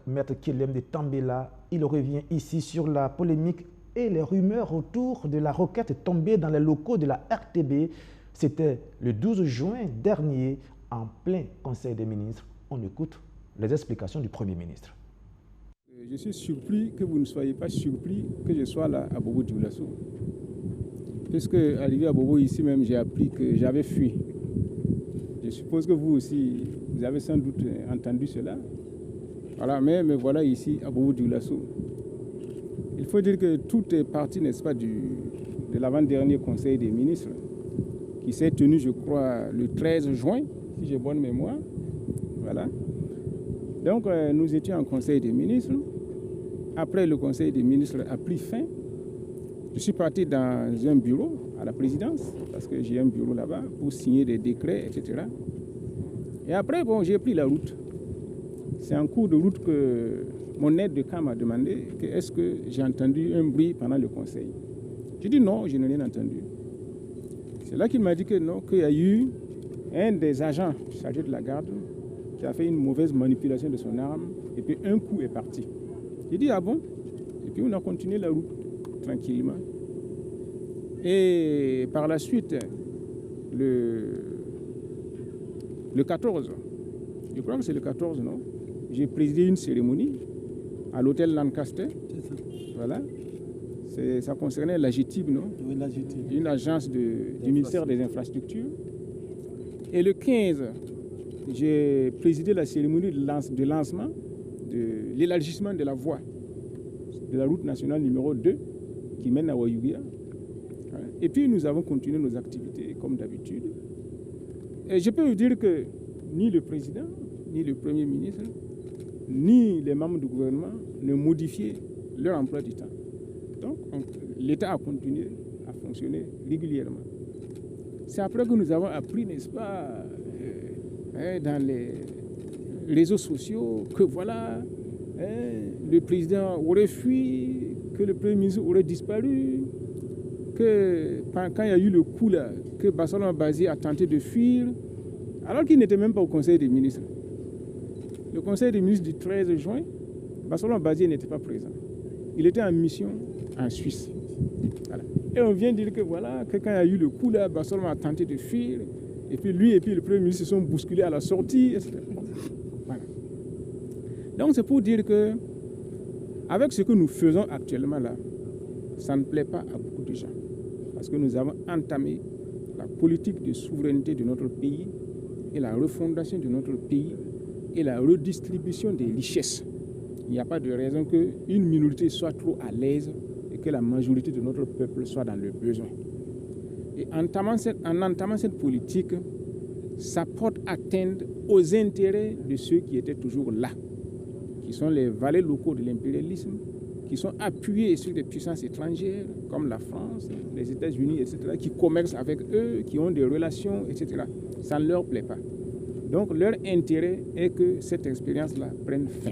Maître Kélemde Tambela, il revient ici sur la polémique et les rumeurs autour de la roquette tombée dans les locaux de la RTB. C'était le 12 juin dernier, en plein Conseil des ministres. On écoute les explications du Premier ministre. Je suis surpris que vous ne soyez pas surpris que je sois là à Bobo-Dioulasso. Puisque, arrivé à Bobo, ici même, j'ai appris que j'avais fui. Je suppose que vous aussi, vous avez sans doute entendu cela. Voilà, mais me voilà ici à Bobo-Dioulasso. Il faut dire que tout est parti, n'est-ce pas, de l'avant-dernier Conseil des ministres, qui s'est tenu, je crois, le 13 juin, si j'ai bonne mémoire. Voilà. Donc, nous étions en Conseil des ministres. Après, le Conseil des ministres a pris fin. Je suis parti dans un bureau à la présidence, parce que j'ai un bureau là-bas, pour signer des décrets, etc. Et après, bon, j'ai pris la route. C'est en cours de route que mon aide de camp m'a demandé que est-ce que j'ai entendu un bruit pendant le Conseil. J'ai dit non, je n'ai rien entendu. C'est là qu'il m'a dit que non, qu'il y a eu un des agents chargés de la garde qui a fait une mauvaise manipulation de son arme, et puis un coup est parti. J'ai dit, ah bon? Et puis on a continué la route, tranquillement. Et par la suite, le 14, je crois que c'est le 14, non? J'ai présidé une cérémonie à l'hôtel Lancaster. C'est ça. Voilà. Ça concernait l'AGETIP, non? Oui, l'AGETIP. Une agence du ministère des Infrastructures. Et le 15, j'ai présidé la cérémonie de lancement de l'élargissement de la voie de la route nationale numéro 2 qui mène à Wayouguia. Et puis nous avons continué nos activités comme d'habitude. Et je peux vous dire que ni le président, ni le Premier ministre, ni les membres du gouvernement ne modifiaient leur emploi du temps. Donc l'État a continué à fonctionner régulièrement. C'est après que nous avons appris, n'est-ce pas, dans les réseaux sociaux, que voilà, le président aurait fui, que le Premier ministre aurait disparu, que quand il y a eu le coup là, que Bassalo Bazi a tenté de fuir, alors qu'il n'était même pas au Conseil des ministres. Le Conseil des ministres du 13 juin, Bassalo Bazi n'était pas présent. Il était en mission en Suisse. Voilà. Et on vient dire que voilà, que quand il y a eu le coup là, Bassalo a tenté de fuir, et puis lui et puis le Premier ministre se sont bousculés à la sortie, etc. Voilà. Donc c'est pour dire que, avec ce que nous faisons actuellement là, ça ne plaît pas à beaucoup de gens. Parce que nous avons entamé la politique de souveraineté de notre pays et la refondation de notre pays et la redistribution des richesses. Il n'y a pas de raison qu'une minorité soit trop à l'aise et que la majorité de notre peuple soit dans le besoin. Et en entamant cette politique, ça porte atteinte aux intérêts de ceux qui étaient toujours là, qui sont les valets locaux de l'impérialisme, qui sont appuyés sur des puissances étrangères comme la France, les États-Unis, etc., qui commercent avec eux, qui ont des relations, etc. Ça ne leur plaît pas. Donc leur intérêt est que cette expérience-là prenne fin.